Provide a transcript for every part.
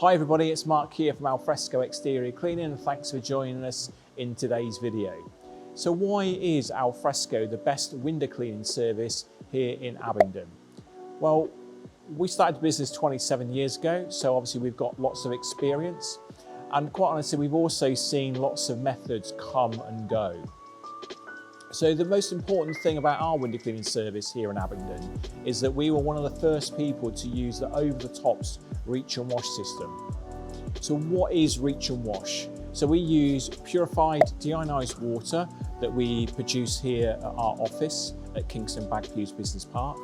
Hi everybody, it's Mark here from Alfresco Exterior Cleaning and thanks for joining us in today's video. So why is Alfresco the best window cleaning service here in Abingdon? Well, we started the business 27 years ago, so obviously we've got lots of experience, and quite honestly we've also seen lots of methods come and go. So the most important thing about our window cleaning service here in Abingdon is that we were one of the first people to use the over-the-tops reach and wash system. So what is reach and wash? So we use purified deionized water that we produce here at our office at Kingston Bagviews Business Park.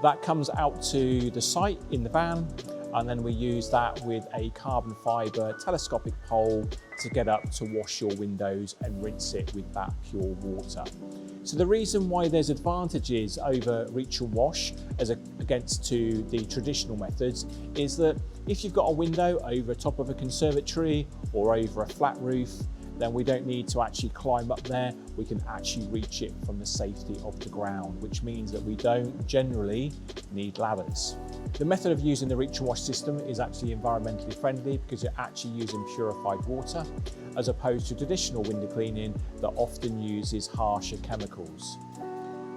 That comes out to the site in the van, and then we use that with a carbon fibre telescopic pole to get up to wash your windows and rinse it with that pure water. So the reason why there's advantages over reach and wash as against to the traditional methods is that if you've got a window over top of a conservatory or over a flat roof, then we don't need to actually climb up there. We can actually reach it from the safety of the ground, which means that we don't generally need ladders. The method of using the reach and wash system is actually environmentally friendly because you're actually using purified water, as opposed to traditional window cleaning that often uses harsher chemicals.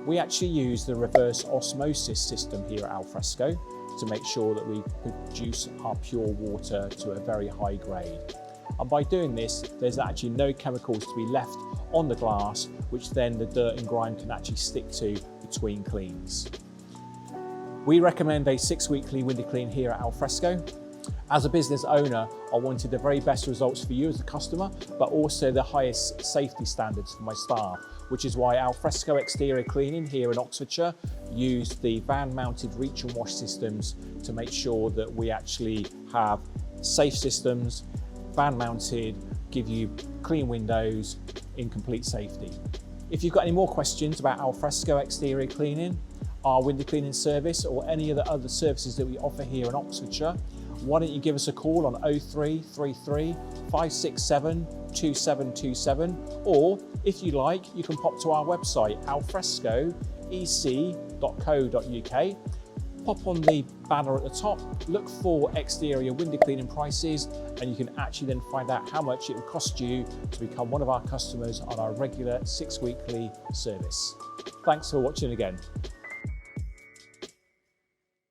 We actually use the reverse osmosis system here at Alfresco to make sure that we produce our pure water to a very high grade. And by doing this, there's actually no chemicals to be left on the glass, which then the dirt and grime can actually stick to between cleans. We recommend a 6-weekly window clean here at Alfresco. As a business owner, I wanted the very best results for you as a customer, but also the highest safety standards for my staff, which is why Alfresco Exterior Cleaning here in Oxfordshire used the van-mounted reach and wash systems to make sure that we actually have safe systems, van-mounted, give you clean windows in complete safety. If you've got any more questions about Alfresco Exterior Cleaning, our window cleaning service, or any of the other services that we offer here in Oxfordshire, why don't you give us a call on 0333 567 2727, or if you like, you can pop to our website alfrescoec.co.uk, pop on the banner at the top, look for exterior window cleaning prices, and you can actually then find out how much it will cost you to become one of our customers on our regular 6-weekly service. Thanks for watching again.